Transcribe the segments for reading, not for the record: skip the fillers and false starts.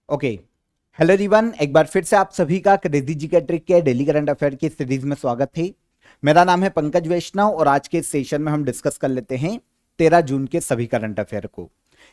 Okay, hello everyone, एक बार फिर से आप सभी का क्रेजी जी के ट्रिक के डेली करंट अफेयर की सीरीज में स्वागत है। मेरा नाम है पंकज वैष्णव और आज के इस सेशन में हम डिस्कस कर लेते हैं 13 जून के सभी करंट अफेयर को।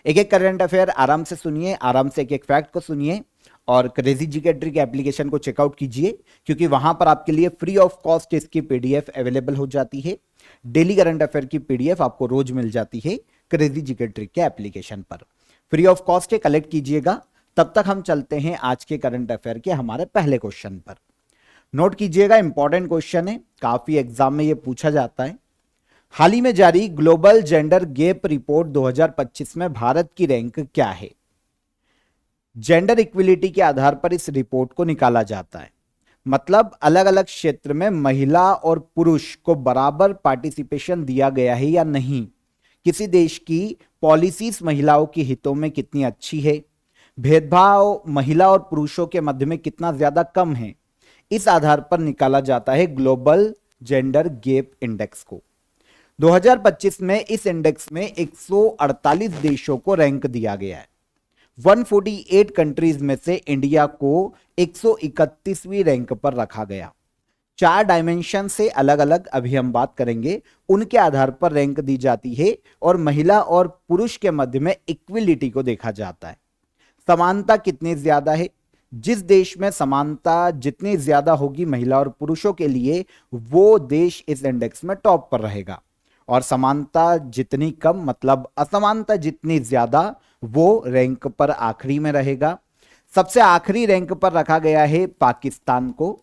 एक एक करंट अफेयर आराम से सुनिए, आराम से एक एक फैक्ट को सुनिए और क्रेजी जी के ट्रिक एप्लीकेशन को चेकआउट कीजिए, क्योंकि वहां पर आपके लिए फ्री ऑफ कॉस्ट इसकी पीडीएफ अवेलेबल हो जाती है। डेली करंट अफेयर की पीडीएफ आपको रोज मिल जाती है क्रेजी जी के ट्रिक के एप्लीकेशन पर। फ्री ऑफ कॉस्ट है, कलेक्ट कीजिएगा। तब तक हम चलते हैं आज के करंट अफेयर के हमारे पहले क्वेश्चन पर। नोट कीजिएगा, इंपॉर्टेंट क्वेश्चन है, काफी एग्जाम में ये पूछा जाता है। हाल ही में जारी ग्लोबल जेंडर गैप रिपोर्ट 2025 में भारत की रैंक क्या है? जेंडर इक्विलिटी के आधार पर इस रिपोर्ट को निकाला जाता है। मतलब अलग अलग क्षेत्र में महिला और पुरुष को बराबर पार्टिसिपेशन दिया गया है या नहीं, किसी देश की पॉलिसीज महिलाओं के हितों में कितनी अच्छी है, भेदभाव महिला और पुरुषों के मध्य में कितना ज्यादा कम है, इस आधार पर निकाला जाता है ग्लोबल जेंडर गैप इंडेक्स को। 2025 में इस इंडेक्स में 148 देशों को रैंक दिया गया है। 148 कंट्रीज में से इंडिया को 131वीं रैंक पर रखा गया। 4 डायमेंशन से अलग अलग अभी हम बात करेंगे, उनके आधार पर रैंक दी जाती है और महिला और पुरुष के मध्य में इक्विलिटी को देखा जाता है। समानता कितनी ज्यादा है? जिस देश में समानता जितनी ज्यादा होगी महिला और पुरुषों के लिए, वो देश इस इंडेक्स में टॉप पर रहेगा। और समानता जितनी कम, मतलब असमानता जितनी ज्यादा, वो रैंक पर आखिरी में रहेगा। सबसे आखिरी रैंक पर रखा गया है पाकिस्तान को।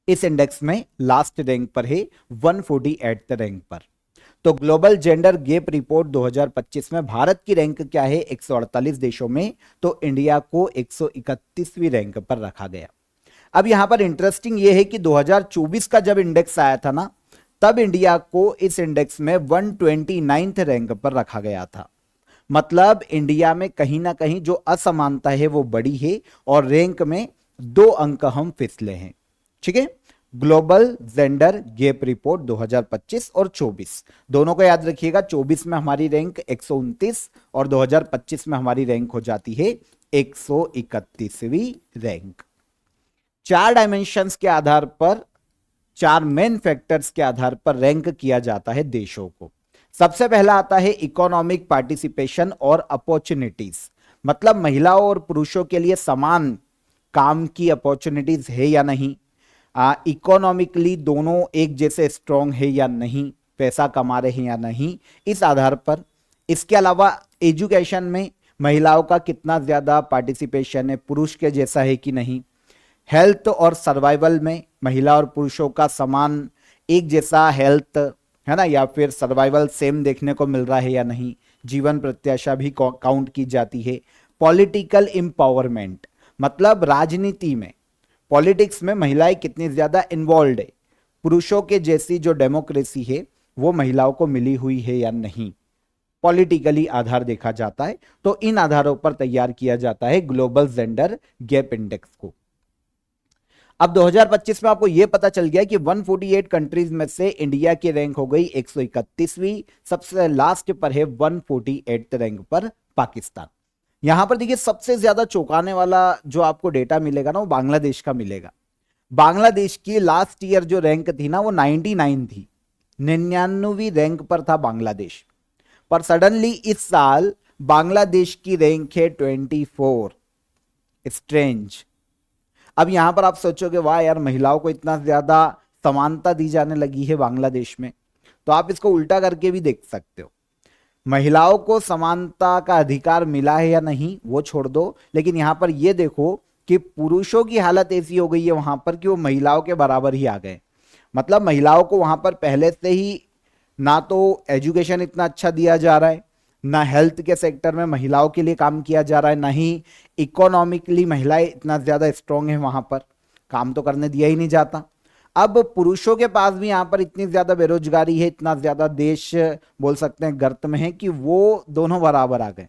इस इंडेक्स में लास्ट रैंक पर है, 148 रैंक पर। तो ग्लोबल जेंडर गैप रिपोर्ट 2025 में भारत की रैंक क्या है? 148 देशों में, तो इंडिया को 131वीं रैंक पर रखा गया। अब यहां पर इंटरेस्टिंग यह है कि 2024 का जब इंडेक्स आया था ना, तब इंडिया को इस इंडेक्स में 129th रैंक पर रखा गया था। मतलब इंडिया में कहीं ना कहीं जो असमानता है वो बड़ी है और रैंक में 2 अंक हम फिसले हैं। ठीक है, ग्लोबल जेंडर गैप रिपोर्ट 2025 और 24 दोनों को याद रखिएगा। 24 में हमारी रैंक 129 और 2025 में हमारी रैंक हो जाती है 131वीं रैंक। 4 डायमेंशंस के आधार पर, 4 मेन फैक्टर्स के आधार पर रैंक किया जाता है देशों को। सबसे पहला आता है इकोनॉमिक पार्टिसिपेशन और अपॉर्चुनिटीज। मतलब महिलाओं और पुरुषों के लिए समान काम की अपॉर्चुनिटीज है या नहीं, इकोनॉमिकली दोनों एक जैसे स्ट्रांग है या नहीं, पैसा कमा रहे हैं या नहीं, इस आधार पर। इसके अलावा एजुकेशन में महिलाओं का कितना ज्यादा पार्टिसिपेशन है, पुरुष के जैसा है कि नहीं। हेल्थ और सर्वाइवल में महिला और पुरुषों का समान एक जैसा हेल्थ है ना, या फिर सर्वाइवल सेम देखने को मिल रहा है या नहीं। जीवन प्रत्याशा भी काउंट की जाती है। पॉलिटिकल एम्पावरमेंट, मतलब राजनीति में, पॉलिटिक्स में महिलाएं कितनी ज्यादा इन्वॉल्व है, पुरुषों के जैसी जो डेमोक्रेसी है वो महिलाओं को मिली हुई है या नहीं, पॉलिटिकली आधार देखा जाता है। तो इन आधारों पर तैयार किया जाता है ग्लोबल जेंडर गैप इंडेक्स को। अब 2025 में आपको यह पता चल गया कि 148 कंट्रीज में से इंडिया की रैंक हो गई 131वीं। सबसे लास्ट पर है 148 रैंक पर पाकिस्तान। यहां पर देखिए सबसे ज्यादा चौंकाने वाला जो आपको डेटा मिलेगा ना, वो बांग्लादेश का मिलेगा। बांग्लादेश की लास्ट ईयर जो रैंक थी ना, वो 99 थी, 99वीं रैंक पर था बांग्लादेश। पर सडनली इस साल बांग्लादेश की रैंक है 24। स्ट्रेंज। अब यहां पर आप सोचोगे वाह यार, महिलाओं को इतना ज्यादा समानता दी जाने लगी है बांग्लादेश में। तो आप इसको उल्टा करके भी देख सकते हो, महिलाओं को समानता का अधिकार मिला है या नहीं वो छोड़ दो, लेकिन यहां पर यह देखो कि पुरुषों की हालत ऐसी हो गई है वहां पर कि वो महिलाओं के बराबर ही आ गए। मतलब महिलाओं को वहां पर पहले से ही ना तो एजुकेशन इतना अच्छा दिया जा रहा है, ना हेल्थ के सेक्टर में महिलाओं के लिए काम किया जा रहा है, ना ही इकोनॉमिकली महिलाएं इतना ज्यादा स्ट्रांग है, वहां पर काम तो करने दिया ही नहीं जाता। अब पुरुषों के पास भी यहां पर इतनी ज्यादा बेरोजगारी है, इतना ज्यादा देश बोल सकते हैं गर्त में है, कि वो दोनों बराबर आ गए।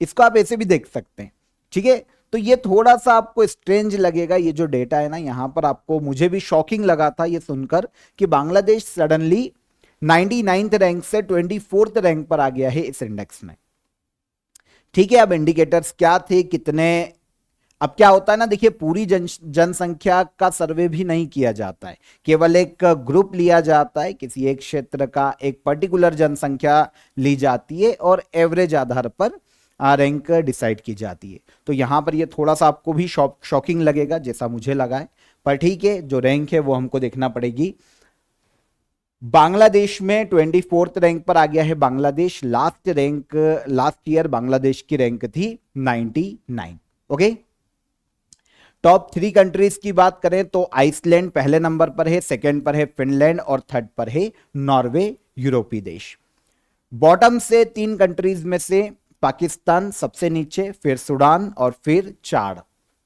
इसको आप ऐसे भी देख सकते हैं। ठीक है, तो ये थोड़ा सा आपको स्ट्रेंज लगेगा, ये जो डेटा है ना यहां पर आपको, मुझे भी शॉकिंग लगा था ये सुनकर कि बांग्लादेश सडनली 99th रैंक से 24th रैंक पर आ गया है इस इंडेक्स में। ठीक है, अब इंडिकेटर्स क्या थे, कितने, अब क्या होता है ना, देखिए पूरी जनसंख्या का सर्वे भी नहीं किया जाता है, केवल एक ग्रुप लिया जाता है, किसी एक क्षेत्र का एक पर्टिकुलर जनसंख्या ली जाती है और एवरेज आधार पर रैंक डिसाइड की जाती है। तो यहां पर ये थोड़ा सा आपको भी शॉकिंग लगेगा जैसा मुझे लगा है, पर ठीक है, जो रैंक है वो हमको देखना पड़ेगी। बांग्लादेश में 24th रैंक पर आ गया है बांग्लादेश। लास्ट ईयर बांग्लादेश की रैंक थी 99। ओके, टॉप 3 कंट्रीज की बात करें तो आइसलैंड पहले नंबर पर है, सेकंड पर है फिनलैंड और थर्ड पर है नॉर्वे, यूरोपीय देश। बॉटम से 3 कंट्रीज में से पाकिस्तान सबसे नीचे, फिर सूडान और फिर चाड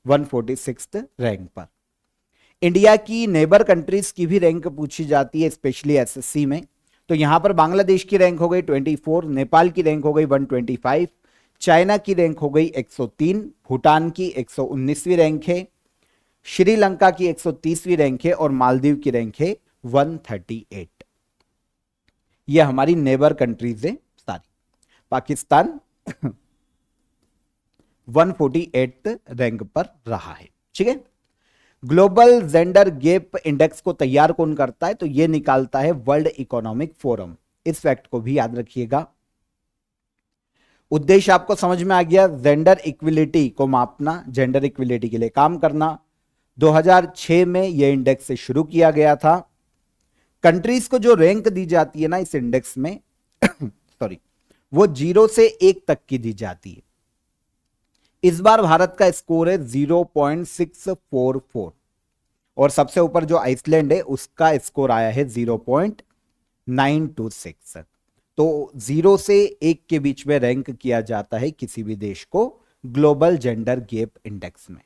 146 रैंक पर। इंडिया की नेबर कंट्रीज की भी रैंक पूछी जाती है, स्पेशली एसएससी में। तो यहां पर बांग्लादेश की रैंक हो गई 24, नेपाल की रैंक हो गई 125, चाइना की रैंक हो गई 103, भूटान की 119वीं रैंक है, श्रीलंका की 130वीं रैंक है और मालदीव की रैंक है 138। यह हमारी नेबर कंट्रीज है सारी। पाकिस्तान 148 रैंक पर रहा है। ठीक है, ग्लोबल जेंडर गैप इंडेक्स को तैयार कौन करता है, तो यह निकालता है वर्ल्ड इकोनॉमिक फोरम। इस फैक्ट को भी याद रखिएगा। उद्देश्य आपको समझ में आ गया, जेंडर इक्विलिटी को मापना, जेंडर इक्विलिटी के लिए काम करना। 2006 में यह इंडेक्स से शुरू किया गया था। कंट्रीज को जो रैंक दी जाती है ना इस इंडेक्स में सॉरी, वो 0 से 1 तक की दी जाती है। इस बार भारत का स्कोर है 0.644 और सबसे ऊपर जो आइसलैंड है उसका स्कोर आया है 0.926। तो 0 से 1 के बीच में रैंक किया जाता है किसी भी देश को ग्लोबल जेंडर गैप इंडेक्स में।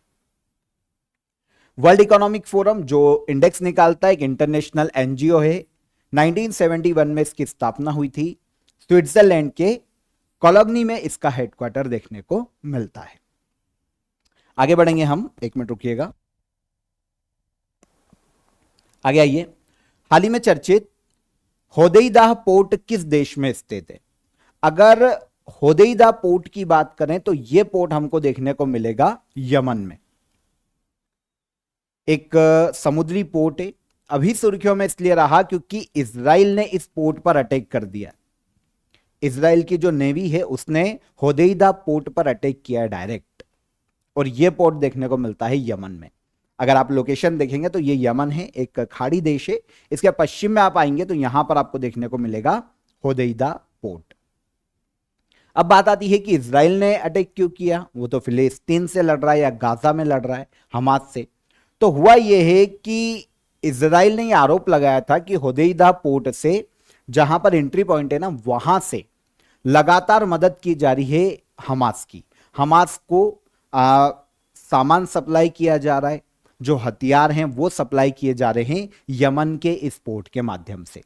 वर्ल्ड इकोनॉमिक फोरम जो इंडेक्स निकालता है एक इंटरनेशनल एनजीओ है। 1971 में इसकी स्थापना हुई थी। स्विट्जरलैंड के कोलोग्नी में इसका हेडक्वार्टर देखने को मिलता है। आगे बढ़ेंगे हम, 1 मिनट रुकिएगा, आगे आइए। हाल ही में चर्चित होदेइदा पोर्ट किस देश में स्थित है? अगर होदेइदा पोर्ट की बात करें तो यह पोर्ट हमको देखने को मिलेगा यमन में। एक समुद्री पोर्ट है, अभी सुर्खियों में इसलिए रहा क्योंकि इजराइल ने इस पोर्ट पर अटैक कर दिया। इजराइल की जो नेवी है उसने होदेइदा पोर्ट पर अटैक किया है डायरेक्ट, और यह पोर्ट देखने को मिलता है यमन में। अगर आप लोकेशन देखेंगे तो ये यमन है, एक खाड़ी देश है। इसके पश्चिम में आप आएंगे तो यहां पर आपको देखने को मिलेगा होदेइदा पोर्ट। अब बात आती है कि इजराइल ने अटैक क्यों किया? वो तो फिलिस्तीन से लड़ रहा है या गाजा में लड़ रहा है, हमास से। तो हुआ यह है कि इजराइल ने यह आरोप लगाया था कि होदेइदा पोर्ट से, जहां पर एंट्री पॉइंट है ना, वहां से लगातार मदद की जा रही है हमास की। हमास को सामान सप्लाई किया जा रहा है, जो हथियार हैं वो सप्लाई किए जा रहे हैं यमन के इस पोर्ट के माध्यम से।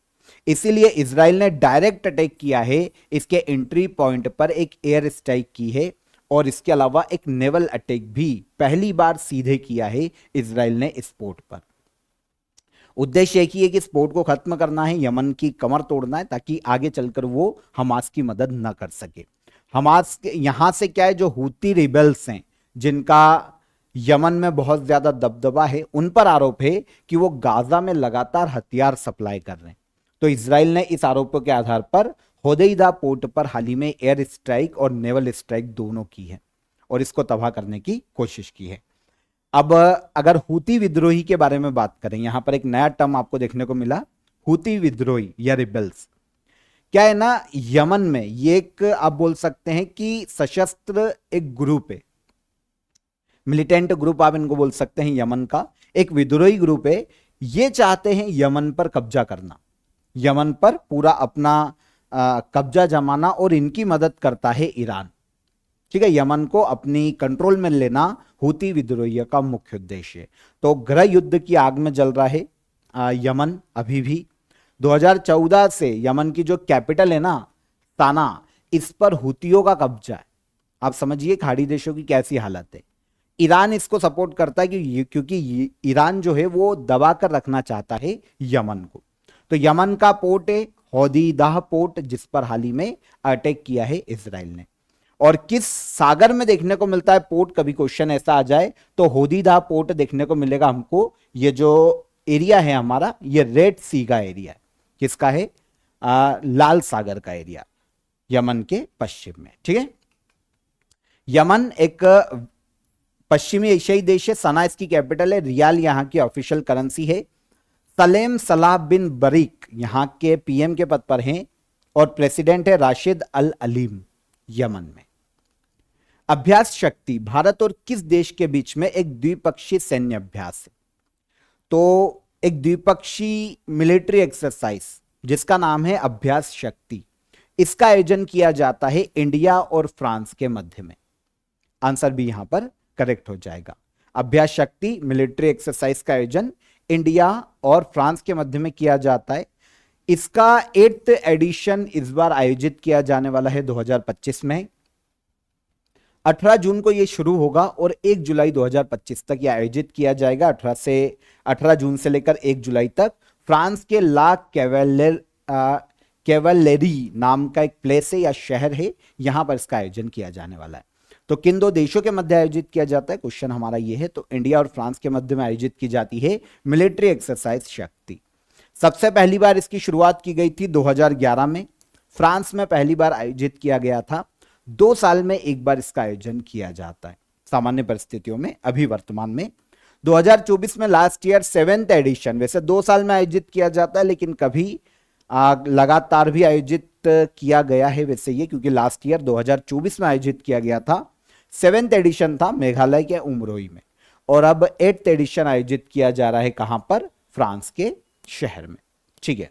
इसीलिए इजराइल ने डायरेक्ट अटैक किया है, इसके एंट्री पॉइंट पर एक एयर स्ट्राइक की है, और इसके अलावा एक नेवल अटैक भी पहली बार सीधे किया है इजराइल ने इस पोर्ट पर। उद्देश्य एक ही है कि इस पोर्ट को खत्म करना है, यमन की कमर तोड़ना है, ताकि आगे चलकर वो हमास की मदद न कर सके। हमास यहां से क्या है, जो हूती रिबेल्स हैं जिनका यमन में बहुत ज्यादा दबदबा है, उन पर आरोप है कि वो गाजा में लगातार हथियार सप्लाई कर रहे हैं। तो इजराइल ने इस आरोपों के आधार पर होदेइदा पोर्ट पर हाल ही में एयर स्ट्राइक और नेवल स्ट्राइक दोनों की है, और इसको तबाह करने की कोशिश की है। अब अगर हूती विद्रोही के बारे में बात करें, यहां पर एक नया टर्म आपको देखने को मिला, हूती विद्रोही या रिबेल्स। क्या है ना, यमन में ये एक आप बोल सकते हैं कि सशस्त्र एक ग्रुप है, मिलिटेंट ग्रुप आप इनको बोल सकते हैं। यमन का एक विद्रोही ग्रुप है। ये चाहते हैं यमन पर कब्जा करना, यमन पर पूरा अपना कब्जा जमाना, और इनकी मदद करता है ईरान। ठीक है, यमन को अपनी कंट्रोल में लेना हूती विद्रोहियों का मुख्य उद्देश्य है। तो गृह युद्ध की आग में जल रहा है यमन अभी भी। 2014 से यमन की जो कैपिटल है ना, साना, इस पर हूतियों का कब्जा है। आप समझिए खाड़ी देशों की कैसी हालत है। ईरान इसको सपोर्ट करता है क्योंकि ईरान जो है वो दबा कर रखना चाहता है यमन को। तो यमन का पोर्ट है होदेइदा पोर्ट, जिस पर हाल ही में अटैक किया है इजराइल ने। और किस सागर में देखने को मिलता है पोर्ट, कभी क्वेश्चन ऐसा आ जाए तो होदीदा पोर्ट देखने को मिलेगा हमको। ये जो एरिया है हमारा, ये रेड सी का एरिया है। किसका है? लाल सागर का एरिया, यमन के पश्चिम में। ठीक है, यमन एक पश्चिमी एशियाई देश है। सना इसकी कैपिटल है। रियाल यहां की ऑफिशियल करेंसी है। सलेम सलाह बिन बरीक यहां के पीएम के पद पर हैं और प्रेसिडेंट है राशिद अल अलीम यमन में। अभ्यास शक्ति भारत और किस देश के बीच में एक द्विपक्षीय सैन्य अभ्यास है? तो एक द्विपक्षीय मिलिट्री एक्सरसाइज जिसका नाम है अभ्यास शक्ति, इसका आयोजन किया जाता है इंडिया और फ्रांस के मध्य में। आंसर भी यहां पर करेक्ट हो जाएगा। अभ्यास शक्ति मिलिट्री एक्सरसाइज का आयोजन इंडिया और फ्रांस के मध्य में किया जाता है। इसका 8th एडिशन इस बार आयोजित किया जाने वाला है 2025 में। 18 जून को यह शुरू होगा और 1 जुलाई 2025 तक यह आयोजित किया जाएगा। 18 जून से लेकर 1 जुलाई तक फ्रांस के ला कैवलेरी नाम का एक प्लेस है या शहर है, यहां पर इसका आयोजन किया जाने वाला है। तो किन दो देशों के मध्य आयोजित किया जाता है? क्वेश्चन हमारा ये है। तो इंडिया और फ्रांस के मध्य में आयोजित की जाती है मिलिट्री एक्सरसाइज शक्ति। सबसे पहली बार इसकी शुरुआत की गई थी 2011 में। फ्रांस में पहली बार आयोजित किया गया था। 2 साल में एक बार इसका आयोजन किया जाता है सामान्य परिस्थितियों में। अभी वर्तमान में 2024 में लास्ट ईयर 7th एडिशन, वैसे 2 साल में आयोजित किया जाता है लेकिन कभी लगातार भी आयोजित किया गया है वैसे ये, क्योंकि लास्ट ईयर 2024 में आयोजित किया गया था। 7th एडिशन था मेघालय के उमरोई में और अब 8th एडिशन आयोजित किया जा रहा है कहां पर? फ्रांस के शहर में। ठीक है,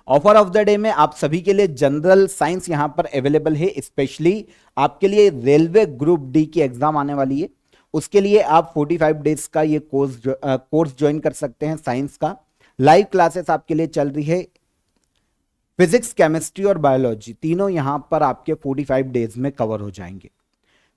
ऑफर ऑफ द डे में आप सभी के लिए जनरल साइंस यहां पर अवेलेबल है। स्पेशली आपके लिए रेलवे ग्रुप डी की एग्जाम आने वाली है, उसके लिए आप 45 डेज का ये कोर्स ज्वाइन कर सकते हैं। साइंस का लाइव क्लासेस आपके लिए चल रही है। फिजिक्स, केमिस्ट्री और बायोलॉजी तीनों यहां पर आपके 45 डेज में कवर हो जाएंगे।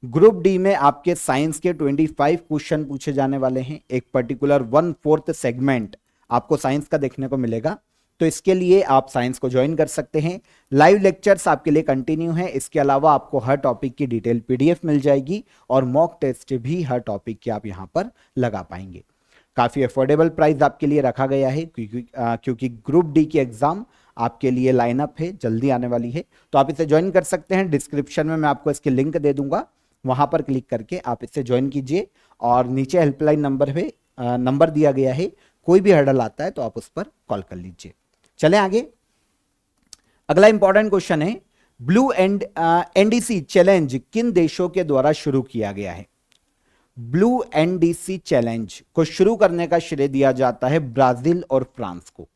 ग्रुप डी में आपके साइंस के 25 क्वेश्चन पूछे जाने वाले हैं। एक पर्टिकुलर 1/4 सेगमेंट आपको साइंस का देखने को मिलेगा, तो इसके लिए आप साइंस को ज्वाइन कर सकते हैं। लाइव लेक्चर्स आपके लिए कंटिन्यू है। इसके अलावा आपको हर टॉपिक की डिटेल पीडीएफ मिल जाएगी और मॉक टेस्ट भी हर टॉपिक के आप यहां पर लगा पाएंगे। काफी अफोर्डेबल प्राइस आपके लिए रखा गया है क्योंकि ग्रुप डी की एग्जाम आपके लिए लाइनअप है, जल्दी आने वाली है, तो आप इसे ज्वाइन कर सकते हैं। डिस्क्रिप्शन में मैं आपको इसके लिंक दे दूंगा, वहां पर क्लिक करके आप इसे ज्वाइन कीजिए और नीचे हेल्पलाइन नंबर दिया गया है। कोई भी हर्डल आता है तो आप उस पर कॉल कर लीजिए। चलें आगे। अगला इंपॉर्टेंट क्वेश्चन है, ब्लू एनडीसी चैलेंज किन देशों के द्वारा शुरू किया गया है? ब्लू एनडीसी चैलेंज को शुरू करने का श्रेय दिया जाता है ब्राजील और फ्रांस को।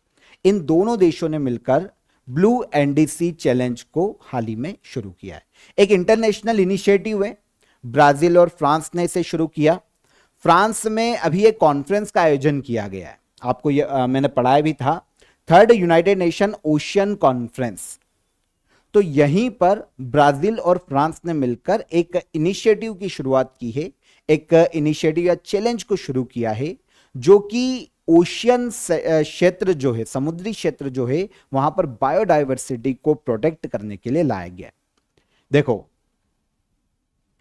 इन दोनों देशों ने मिलकर ब्लू एनडीसी चैलेंज को हाल ही में शुरू किया है। एक इंटरनेशनल इनिशिएटिव है, ब्राजील और फ्रांस ने इसे शुरू किया। फ्रांस में अभी एक कॉन्फ्रेंस का आयोजन किया गया है, आपको ये मैंने पढ़ाया भी था, 3rd United nation ocean conference. तो यहीं पर ब्राजील और फ्रांस ने मिलकर एक इनिशिएटिव की शुरुआत की है, एक इनिशिएटिव या चैलेंज को शुरू किया है जो कि ओशियन क्षेत्र जो है, समुद्री क्षेत्र जो है, वहां पर बायोडायवर्सिटी को प्रोटेक्ट करने के लिए लाया गया है। देखो,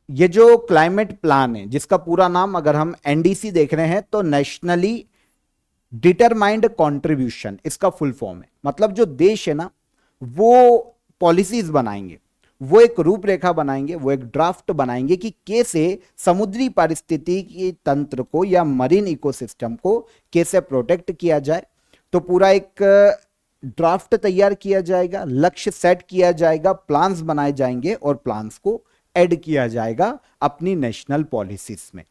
ये जो क्लाइमेट प्लान है जिसका पूरा नाम अगर हम एनडीसी देख रहे हैं तो नेशनली डिटरमाइंड कंट्रीब्यूशन इसका फुल फॉर्म है। मतलब जो देश है ना वो पॉलिसीज बनाएंगे, वो एक रूपरेखा बनाएंगे, वो एक ड्राफ्ट बनाएंगे कि कैसे समुद्री पारिस्थितिकी तंत्र को या मरीन इकोसिस्टम को कैसे प्रोटेक्ट किया जाए। तो पूरा एक ड्राफ्ट तैयार किया जाएगा, लक्ष्य सेट किया जाएगा, प्लान्स बनाए जाएंगे और प्लान्स को ऐड किया जाएगा अपनी नेशनल पॉलिसीज में।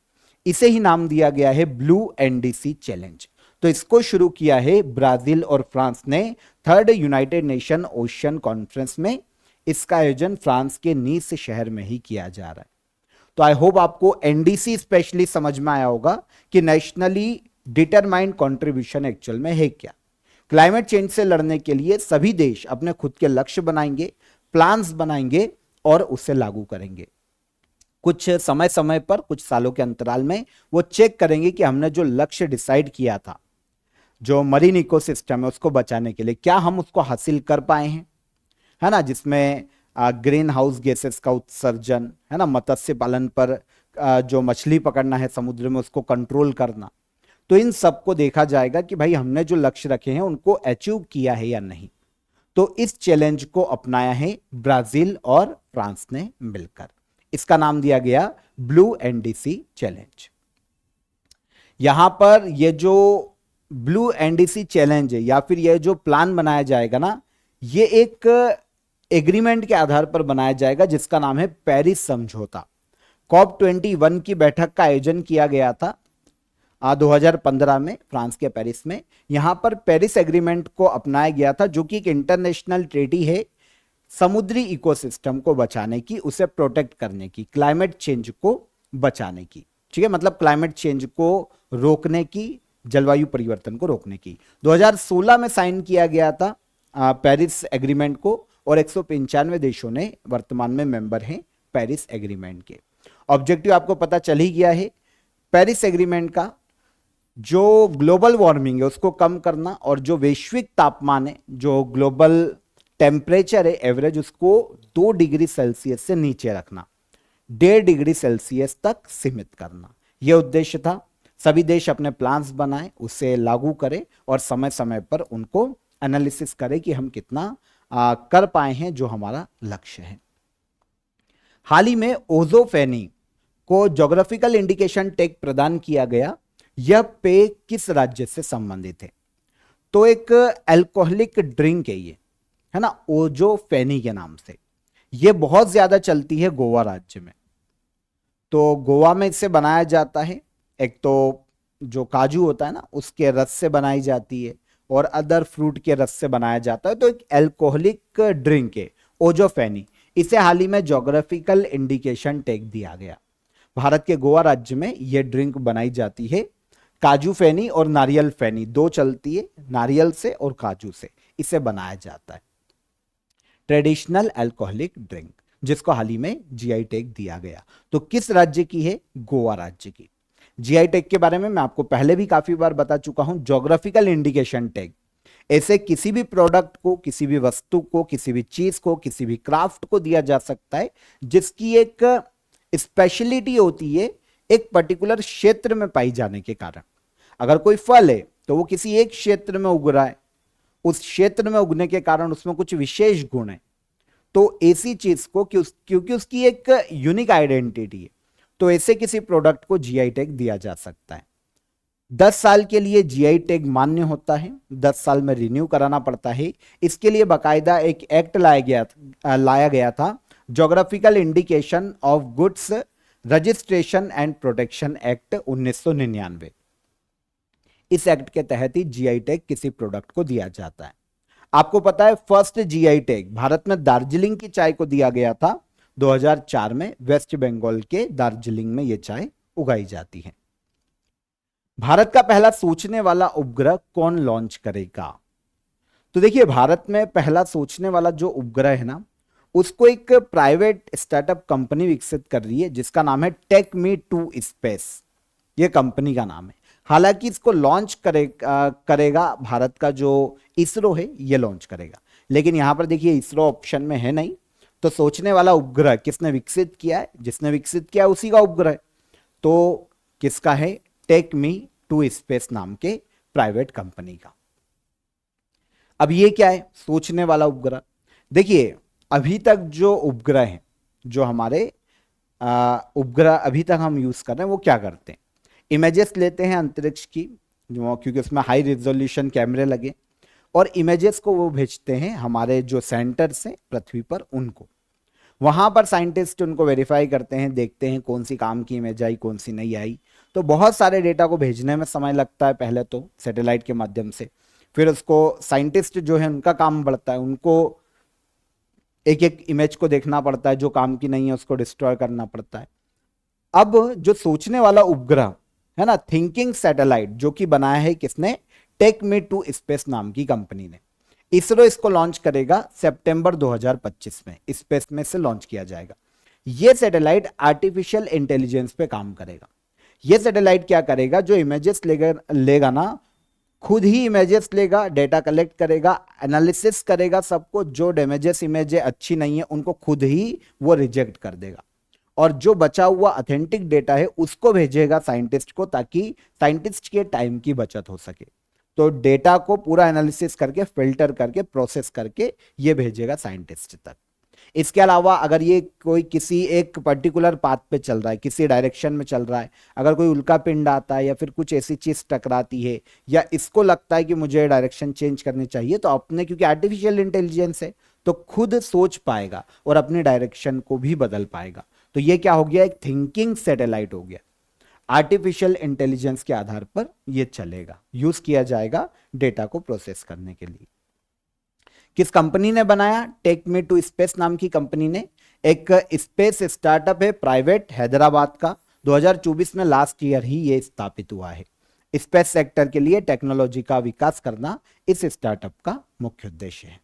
इसे ही नाम दिया गया है ब्लू एनडीसी चैलेंज। तो इसको शुरू किया है ब्राजील और फ्रांस ने 3rd United nation ocean conference में। इसका आयोजन फ्रांस के नीस शहर में ही किया जा रहा है। तो आई होप आपको एनडीसी स्पेशली समझ में आया होगा कि नेशनली डिटरमाइंड कंट्रीब्यूशन एक्चुअल में है क्या। क्लाइमेट चेंज से लड़ने के लिए सभी देश अपने खुद के लक्ष्य बनाएंगे, प्लान्स बनाएंगे और उसे लागू करेंगे। कुछ समय समय पर, कुछ सालों के अंतराल में वो चेक करेंगे कि हमने जो लक्ष्य डिसाइड किया था, जो मरीन इकोसिस्टम है उसको बचाने के लिए, क्या हम उसको हासिल कर पाए हैं, है ना, जिसमें ग्रीन हाउस गैसेस का उत्सर्जन, है ना, मत्स्य पालन पर जो मछली पकड़ना है समुद्र में उसको कंट्रोल करना। तो इन सबको देखा जाएगा कि भाई हमने जो लक्ष्य रखे हैं उनको अचीव किया है या नहीं। तो इस चैलेंज को अपनाया है ब्राजील और फ्रांस ने मिलकर। इसका नाम दिया गया ब्लू एनडीसी चैलेंज। यहां पर ये जो ब्लू एनडीसी चैलेंज है या फिर ये जो प्लान बनाया जाएगा ना, ये एक एग्रीमेंट के आधार पर बनाया जाएगा जिसका नाम है पेरिस समझौता। COP21 की बैठक का आयोजन किया गया था 2015 में फ्रांस के पेरिस में। यहां पर पेरिस एग्रीमेंट को अपनाया गया था जो कि एक इंटरनेशनल ट्रीटी है समुद्री इकोसिस्टम को बचाने की, उसे प्रोटेक्ट करने की, क्लाइमेट चेंज को बचाने की। ठीक है, मतलब क्लाइमेट चेंज को रोकने की, जलवायु परिवर्तन को रोकने की। 2016 में साइन किया गया था पेरिस एग्रीमेंट को और 195 देशों ने वर्तमान में मेंबर हैं पेरिस एग्रीमेंट के। ऑब्जेक्टिव आपको पता चल ही गया है। पेरिस एग्रीमेंट का जो ग्लोबल वार्मिंग है उसको कम करना और जो वैश्विक तापमान है, जो ग्लोबल टेम्परेचर है एवरेज, उसको 2 डिग्री सेल्सियस से नीचे रखना, 1.5 डिग्री सेल्सियस तक सीमित करना, यह उद्देश्य था। सभी देश अपने प्लान्स बनाएं, उसे लागू करें और समय समय पर उनको एनालिसिस करें कि हम कितना कर पाए हैं जो हमारा लक्ष्य है। हाल ही में ओजोफेनी को ज्योग्राफिकल इंडिकेशन टैग प्रदान किया गया। यह पेय किस राज्य से संबंधित है? तो एक अल्कोहलिक ड्रिंक है ये, है ना, ओजोफेनी के नाम से। यह बहुत ज्यादा चलती है गोवा राज्य में। तो गोवा में इसे बनाया जाता है, एक तो जो काजू होता है ना उसके रस से बनाई जाती है और अदर फ्रूट के रस से बनाया जाता है। तो एक अल्कोहलिक ड्रिंक है ओजोफेनी। इसे हाल ही में ज्योग्राफिकल इंडिकेशन टैग दिया गया। भारत के गोवा राज्य में यह ड्रिंक बनाई जाती है। काजू फेनी और नारियल फेनी, 2 चलती है, नारियल से और काजू से इसे बनाया जाता है। ट्रेडिशनल अल्कोहलिक ड्रिंक, जिसको हाल ही में जीआई टैग दिया गया। तो किस राज्य की है? गोवा राज्य की। जीआई टैग के बारे में मैं आपको पहले भी काफी बार बता चुका हूं। ज्योग्राफिकल इंडिकेशन टैग ऐसे किसी भी प्रोडक्ट को, किसी भी वस्तु को, किसी भी चीज को, किसी भी क्राफ्ट को दिया जा सकता है जिसकी एक स्पेशलिटी होती है एक पर्टिकुलर क्षेत्र में पाई जाने के कारण। अगर कोई फल है तो वो किसी एक क्षेत्र में उग रहा है, उस क्षेत्र में उगने के कारण उसमें कुछ विशेष गुण है, तो ऐसी चीज को क्योंकि उसकी एक यूनिक आइडेंटिटी है, तो ऐसे किसी प्रोडक्ट को जीआई टैग दिया जा सकता है। 10 साल के लिए जीआई टैग मान्य होता है, 10 साल में रिन्यू कराना पड़ता है। इसके लिए बाकायदा एक एक्ट लाया गया था, geographical indication of goods registration and protection act 1999। इस एक्ट के तहत ही जीआई टैग किसी प्रोडक्ट को दिया जाता है। आपको पता है फर्स्ट जीआई टैग भारत में दार्जिलिंग की चाय को दिया गया था 2004 में। वेस्ट बंगाल के दार्जिलिंग में यह चाय उगाई जाती है। भारत का पहला सोचने वाला उपग्रह कौन लॉन्च करेगा? तो देखिए, भारत में पहला सोचने वाला जो उपग्रह है ना, उसको एक प्राइवेट स्टार्टअप कंपनी विकसित कर रही है जिसका नाम है टेकमी2स्पेस। ये कंपनी का नाम है। हालांकि इसको लॉन्च करेगा भारत का जो इसरो है, ये लॉन्च करेगा। लेकिन यहां पर देखिए इसरो ऑप्शन में है नहीं, तो सोचने वाला उपग्रह किसने विकसित किया है? जिसने विकसित किया उसी का उपग्रह। तो किसका है? टेकमी2स्पेस नाम के प्राइवेट कंपनी का। अब ये क्या है सोचने वाला उपग्रह? देखिए, अभी तक जो उपग्रह हैं, जो हमारे उपग्रह अभी तक हम यूज कर रहे हैं, वो क्या करते हैं? इमेजेस लेते हैं अंतरिक्ष की, क्योंकि उसमें हाई रिजोल्यूशन कैमरे लगे, और इमेजेस को वो भेजते हैं हमारे जो सेंटर्स हैं पृथ्वी पर, उनको। वहां पर साइंटिस्ट उनको वेरीफाई करते हैं, देखते हैं कौन सी काम की इमेज आई, कौन सी नहीं आई। तो बहुत सारे डेटा को भेजने में समय लगता है, पहले तो सैटेलाइट के माध्यम से, फिर उसको साइंटिस्ट जो है उनका काम बढ़ता है, उनको एक एक इमेज को देखना पड़ता है, जो काम की नहीं है उसको डिस्ट्रॉय करना पड़ता है। अब जो सोचने वाला उपग्रह है ना, थिंकिंग सैटेलाइट, जो कि बनाया है किसने? टेकमी2स्पेस नाम की कंपनी ने। इसरो इसको लॉन्च करेगा सितंबर 2025 में, स्पेस में से लॉन्च किया जाएगा। यह सैटेलाइट आर्टिफिशियल इंटेलिजेंस पे काम करेगा। यह सैटेलाइट क्या करेगा? जो इमेजेस लेगा ना, खुद ही इमेजेस लेगा, डेटा कलेक्ट करेगा, एनालिसिस करेगा सबको, जो डैमेजेस इमेज अच्छी नहीं है उनको खुद ही वो रिजेक्ट कर देगा, और जो बचा हुआ ऑथेंटिक डेटा है उसको भेजेगा साइंटिस्ट को, ताकि साइंटिस्ट के टाइम की बचत हो सके। तो डेटा को पूरा एनालिसिस करके, फिल्टर करके, प्रोसेस करके ये भेजेगा साइंटिस्ट तक। इसके अलावा अगर ये कोई किसी एक पर्टिकुलर पाथ पे चल रहा है, किसी डायरेक्शन में चल रहा है, अगर कोई उल्का पिंड आता है या फिर कुछ ऐसी चीज टकराती है, या इसको लगता है कि मुझे डायरेक्शन चेंज करनी चाहिए, तो अपने, क्योंकि आर्टिफिशियल इंटेलिजेंस है तो खुद सोच पाएगा और अपनी डायरेक्शन को भी बदल पाएगा। तो ये क्या हो गया, एक थिंकिंग सैटेलाइट हो गया। आर्टिफिशियल इंटेलिजेंस के आधार पर ये चलेगा, यूज किया जाएगा डेटा को प्रोसेस करने के लिए। किस कंपनी ने बनाया, टेक मी टू स्पेस नाम की कंपनी ने। एक स्पेस स्टार्टअप है प्राइवेट, हैदराबाद का। 2024 में लास्ट ईयर ही ये स्थापित हुआ है। स्पेस सेक्टर के लिए टेक्नोलॉजी का विकास करना इस स्टार्टअप का मुख्य उद्देश्य है।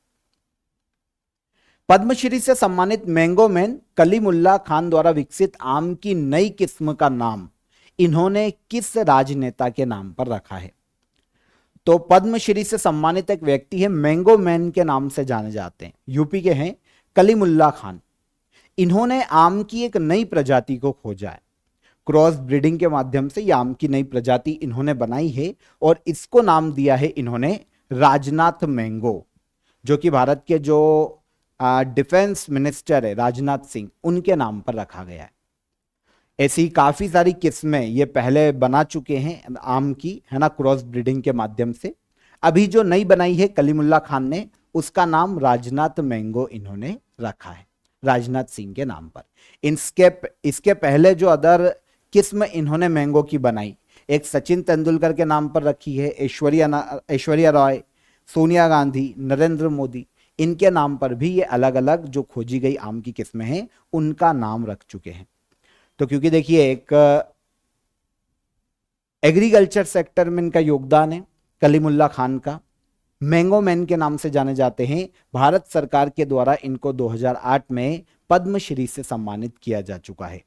पद्मश्री से सम्मानित मैंगो मैन कलीमुल्ला खान द्वारा विकसित आम की नई किस्म का नाम इन्होंने किस राजनेता के नाम पर रखा है? तो पद्मश्री से सम्मानित एक व्यक्ति है, मैंगो मैन के नाम से जाने जाते हैं, यूपी के हैं, कलीमुल्ला खान। इन्होंने आम की एक नई प्रजाति को खोजा है। क्रॉस ब्रीडिंग के माध्यम से ये आम की नई प्रजाति इन्होंने बनाई है, और इसको नाम दिया है इन्होंने राजनाथ मैंगो, जो कि भारत के जो डिफेंस मिनिस्टर है राजनाथ सिंह, उनके नाम पर रखा गया है। ऐसी काफी सारी किस्में ये पहले बना चुके हैं आम की, है ना, क्रॉस ब्रीडिंग के माध्यम से। अभी जो नई बनाई है कलीमुल्ला खान ने, उसका नाम राजनाथ मैंगो इन्होंने रखा है, राजनाथ सिंह के नाम पर। इसके पहले जो अदर किस्म इन्होंने मैंगो की बनाई, एक सचिन तेंदुलकर के नाम पर रखी है, ऐश्वर्या रॉय, सोनिया गांधी, नरेंद्र मोदी, इनके नाम पर भी ये अलग अलग जो खोजी गई आम की किस्में हैं उनका नाम रख चुके हैं। तो क्योंकि देखिए एक एग्रीकल्चर सेक्टर में इनका योगदान है कलीमुल्ला खान का, मैंगो मैन के नाम से जाने जाते हैं। भारत सरकार के द्वारा इनको 2008 में पद्मश्री से सम्मानित किया जा चुका है।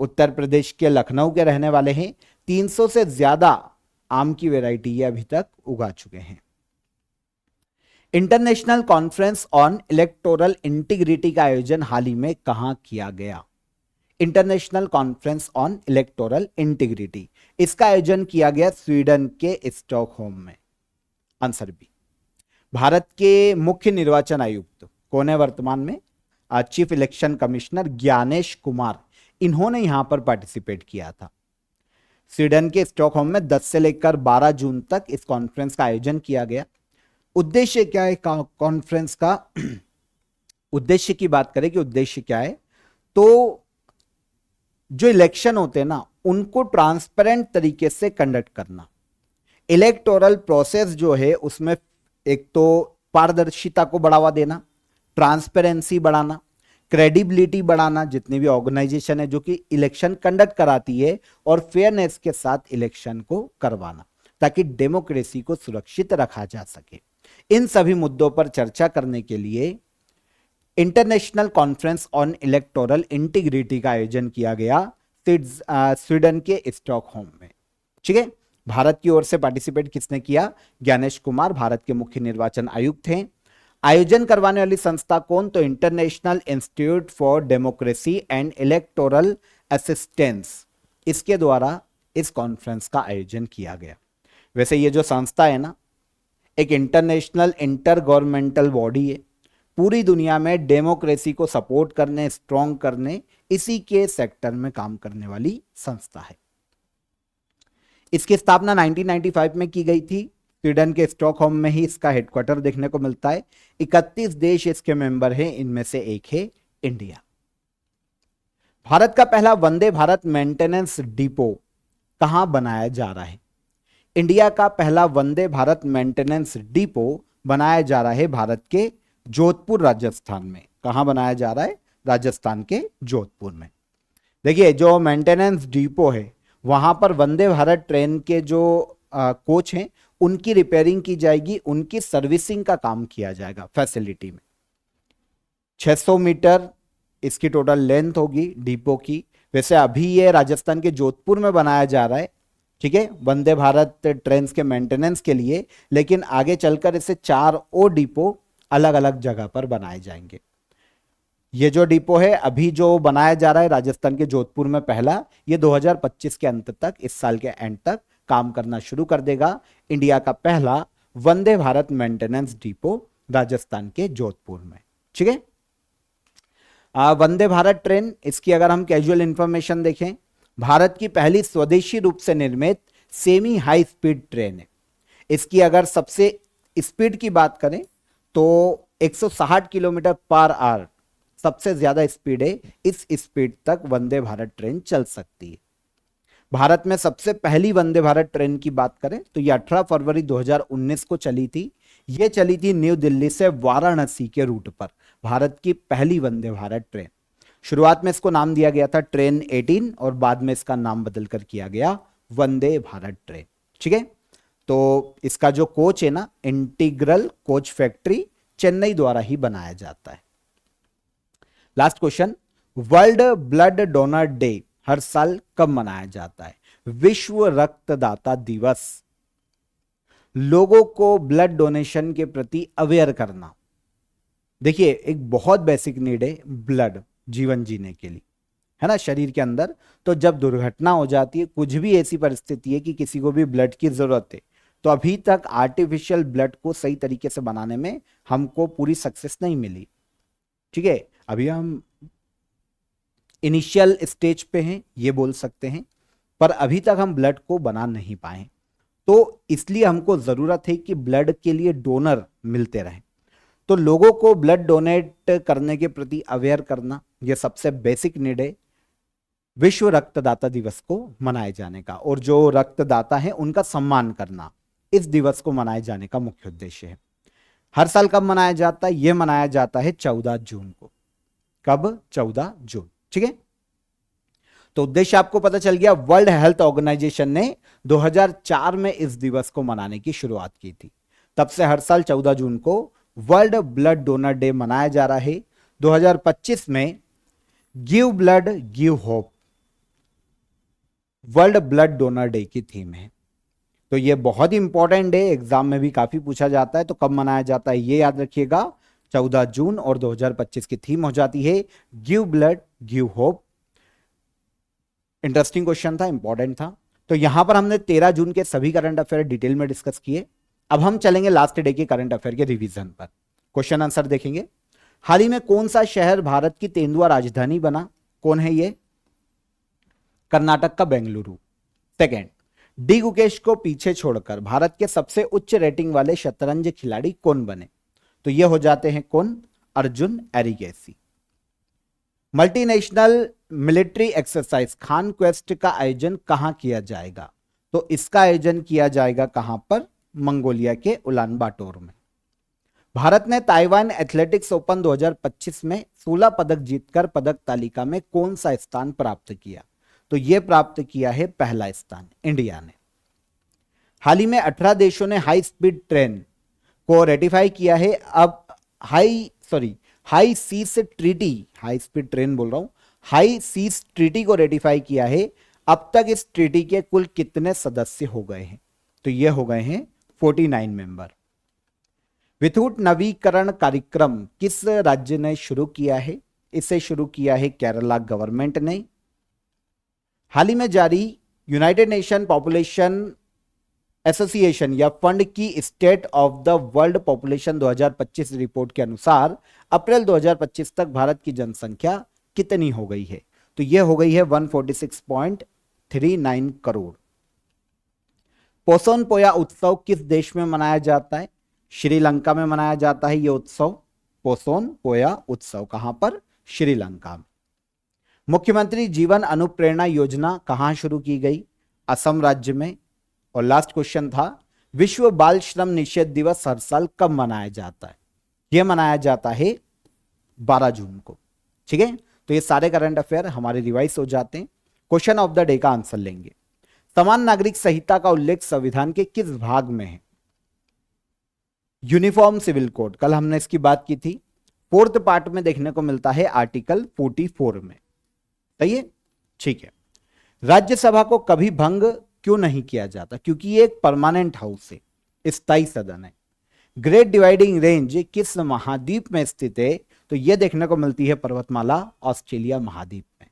उत्तर प्रदेश के लखनऊ के रहने वाले हैं। 300 से ज्यादा आम की वैरायटी ये अभी तक उगा चुके हैं। International conference on electoral integrity का आयोजन हाल ही में कहां किया गया? International conference on electoral integrity, इसका आयोजन किया गया स्वीडन के स्टॉकहोम में। Answer B. भारत के मुख्य निर्वाचन आयुक्त कौन है वर्तमान में? Chief election commissioner Gyanesh Kumar, इन्होंने यहां पर पार्टिसिपेट किया था। स्वीडन के स्टॉकहोम में 10 से लेकर 12 जून तक इस कॉन्फ्रेंस का आयोजन किया गया। उद्देश्य क्या है कॉन्फ्रेंस का? उद्देश्य की बात करें कि उद्देश्य क्या है, तो जो इलेक्शन होते हैं ना, उनको ट्रांसपेरेंट तरीके से कंडक्ट करना। इलेक्टोरल प्रोसेस जो है उसमें एक तो पारदर्शिता को बढ़ावा देना, ट्रांसपेरेंसी बढ़ाना, क्रेडिबिलिटी बढ़ाना, जितनी भी ऑर्गेनाइजेशन है जो कि इलेक्शन कंडक्ट कराती है, और फेयरनेस के साथ इलेक्शन को करवाना, ताकि डेमोक्रेसी को सुरक्षित रखा जा सके। इन सभी मुद्दों पर चर्चा करने के लिए international conference on electoral integrity का आयोजन किया गया स्वीडन के स्टॉकहोम में। ठीक है, भारत की ओर से पार्टिसिपेट किसने किया? ज्ञानेश कुमार, भारत के मुख्य निर्वाचन आयुक्त हैं। आयोजन करवाने वाली संस्था कौन? तो international institute for democracy and electoral assistance, इसके द्वारा इस कॉन्फ्रेंस का आयोजन किया गया। वैसे ये जो संस्था है ना, एक इंटरनेशनल इंटर गवर्नमेंटल बॉडी है, पूरी दुनिया में डेमोक्रेसी को सपोर्ट करने, स्ट्रॉन्ग करने, इसी के सेक्टर में काम करने वाली संस्था है। इसकी स्थापना 1995 में की गई थी। स्वीडन के स्टॉकहोम में ही इसका हेडक्वार्टर देखने को मिलता है। 31 देश इसके मेंबर हैं, इनमें से एक है इंडिया। भारत का पहला वंदे भारत मेंटेनेंस डिपो कहां बनाया जा रहा है? इंडिया का पहला वंदे भारत मेंटेनेंस डिपो बनाया जा रहा है भारत के जोधपुर, राजस्थान में। कहां बनाया जा रहा है? राजस्थान के जोधपुर में। देखिए, जो मेंटेनेंस डिपो है वहां पर वंदे भारत ट्रेन के जो कोच हैं उनकी रिपेयरिंग की जाएगी, उनकी सर्विसिंग का काम किया जाएगा फैसिलिटी में। 600 मीटर इसकी टोटल लेंथ होगी डिपो की। वैसे अभी ये राजस्थान के जोधपुर में बनाया जा रहा है, ठीक है, वंदे भारत ट्रेन के मेंटेनेंस के लिए, लेकिन आगे चलकर इसे 4 और डिपो अलग अलग जगह पर बनाए जाएंगे। ये जो डिपो है अभी जो बनाया जा रहा है राजस्थान के जोधपुर में पहला, ये 2025 के अंत तक, इस साल के एंड तक काम करना शुरू कर देगा। इंडिया का पहला वंदे भारत मेंटेनेंस डिपो राजस्थान के जोधपुर में। ठीक है, वंदे भारत ट्रेन, इसकी अगर हम कैजुअल इंफॉर्मेशन देखें, भारत की पहली स्वदेशी रूप से निर्मित सेमी हाई स्पीड ट्रेन है। इसकी अगर सबसे स्पीड की बात करें तो 160 किलोमीटर पर आवर सबसे ज्यादा स्पीड है। इस स्पीड तक वंदे भारत ट्रेन चल सकती है। भारत में सबसे पहली वंदे भारत ट्रेन की बात करें तो यह 18 फरवरी 2019 को चली थी। यह चली थी न्यू दिल्ली से वाराणसी के रूट पर, भारत की पहली वंदे भारत ट्रेन। शुरुआत में इसको नाम दिया गया था ट्रेन 18 और बाद में इसका नाम बदलकर किया गया वंदे भारत ट्रेन। ठीक है, तो इसका जो कोच है ना, इंटीग्रल कोच फैक्ट्री चेन्नई द्वारा ही बनाया जाता है। Last question, world blood donor day हर साल कब मनाया जाता है? विश्व रक्तदाता दिवस। लोगों को ब्लड डोनेशन के प्रति अवेयर करना। देखिए, एक बहुत बेसिक नीड है ब्लड जीवन जीने के लिए, है ना, शरीर के अंदर। तो जब दुर्घटना हो जाती है, कुछ भी ऐसी परिस्थिति है कि किसी को भी ब्लड की जरूरत है, तो अभी तक आर्टिफिशियल ब्लड को सही तरीके से बनाने में हमको पूरी सक्सेस नहीं मिली। ठीक है, अभी हम इनिशियल स्टेज पे हैं, ये बोल सकते हैं, पर अभी तक हम ब्लड को बना नहीं पाए। तो इसलिए हमको जरूरत है कि ब्लड के लिए डोनर मिलते रहे। तो लोगों को ब्लड डोनेट करने के प्रति अवेयर करना, यह सबसे बेसिक नीड है विश्व रक्तदाता दिवस को मनाए जाने का। और जो रक्तदाता है उनका सम्मान करना इस दिवस को मनाए जाने का मुख्य उद्देश्य है। हर साल कब मनाया जाता है? यह मनाया जाता है 14 जून को। कब? 14 जून। ठीक है, तो उद्देश्य आपको पता चल गया। वर्ल्ड हेल्थ ऑर्गेनाइजेशन ने 2004 में इस दिवस को मनाने की शुरुआत की थी। तब से हर साल 14 जून को वर्ल्ड ब्लड डोनर डे मनाया जा रहा है। 2025 में give blood give hope world blood donor day की थीम है। तो ये बहुत ही इंपॉर्टेंट डे, एग्जाम में भी काफी पूछा जाता है। तो कब मनाया जाता है ये याद रखिएगा, 14 जून। और 2025 की थीम हो जाती है give blood give hope. Interesting question था, इंपॉर्टेंट था। तो यहां पर हमने 13 जून के सभी करंट अफेयर डिटेल में डिस्कस किए। अब हम चलेंगे लास्ट डे के करंट अफेयर के रिवीजन पर। क्वेश्चन आंसर देखेंगे। हाल ही में कौन सा शहर भारत की तेंदुआ राजधानी बना? कौन है ये? कर्नाटक का बेंगलुरु। सेकेंड, डी गुकेश को पीछे छोड़कर भारत के सबसे उच्च रेटिंग वाले शतरंज खिलाड़ी कौन बने? तो ये हो जाते हैं कौन? Arjun Erigaisi. Multinational military exercise Khan quest का आयोजन कहां किया जाएगा? तो इसका आयोजन किया जाएगा कहां पर? मंगोलिया के उलान बाटोर में। भारत ने ताइवान एथलेटिक्स ओपन 2025 में 16 पदक जीतकर पदक तालिका में कौन सा स्थान प्राप्त किया? तो यह प्राप्त किया है पहला स्थान, इंडिया ने। हाल ही में 18 देशों ने हाई स्पीड ट्रेन को रेटिफाई किया है। अब high seas treaty, high speed train बोल रहा हूं, हाई सीज ट्रीटी को रेटिफाई किया है। अब तक इस ट्रीटी के कुल कितने सदस्य हो गए हैं? तो ये हो गए हैं 49 मेंबर। विद्युत नवीकरण कार्यक्रम किस राज्य ने शुरू किया है? इसे शुरू किया है केरला गवर्नमेंट ने। हाल ही में जारी यूनाइटेड नेशन पॉपुलेशन एसोसिएशन या फंड की state of the world population 2025 report के अनुसार अप्रैल 2025 तक भारत की जनसंख्या कितनी हो गई है? तो यह हो गई है 146.39 करोड़। पोसोन पोया उत्सव किस देश में मनाया जाता है? श्रीलंका में मनाया जाता है यह उत्सव। पोसोन पोया उत्सव कहां पर? श्रीलंका में। मुख्यमंत्री जीवन अनुप्रेरणा योजना कहां शुरू की गई? असम राज्य में। और लास्ट क्वेश्चन था, विश्व बाल श्रम निषेध दिवस हर साल कब मनाया जाता है? यह मनाया जाता है 12 जून को। ठीक है, तो ये सारे करंट अफेयर हमारे रिवाइज हो जाते हैं। क्वेश्चन ऑफ द डे का आंसर लेंगे। समान नागरिक संहिता का उल्लेख संविधान के किस भाग में है? यूनिफॉर्म सिविल कोड, कल हमने इसकी बात की थी। 4th पार्ट में देखने को मिलता है आर्टिकल 44 में। सही है, ठीक है। राज्यसभा को कभी भंग क्यों नहीं किया जाता? क्योंकि ये एक परमानेंट हाउस है, स्थायी सदन है। ग्रेट डिवाइडिंग रेंज किस महाद्वीप में स्थित है? तो यह देखने को मिलती है पर्वतमाला ऑस्ट्रेलिया महाद्वीप में।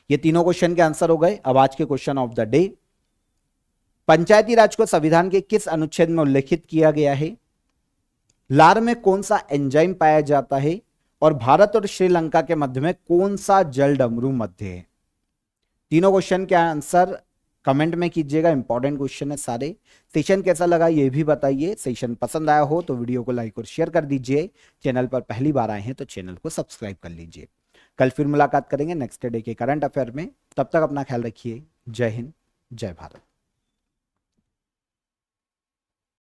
ये तीनों क्वेश्चन के आंसर हो गए। अब आज के क्वेश्चन ऑफ द डे, पंचायती राज को संविधान के किस अनुच्छेद में उल्लेखित किया गया है? लार में कौन सा एंजाइम पाया जाता है? और भारत और श्रीलंका के मध्य में कौन सा जलडमरू मध्य है? तीनों क्वेश्चन के आंसर कमेंट में कीजिएगा, इंपॉर्टेंट क्वेश्चन है सारे। सेशन कैसा लगा ये भी बताइए। सेशन पसंद आया हो तो वीडियो को लाइक और शेयर कर दीजिए। चैनल पर पहली बार आए हैं तो चैनल को सब्सक्राइब कर लीजिए। कल फिर मुलाकात करेंगे नेक्स्ट डे के करंट अफेयर में। तब तक अपना ख्याल रखिए। जय हिंद, जय भारत।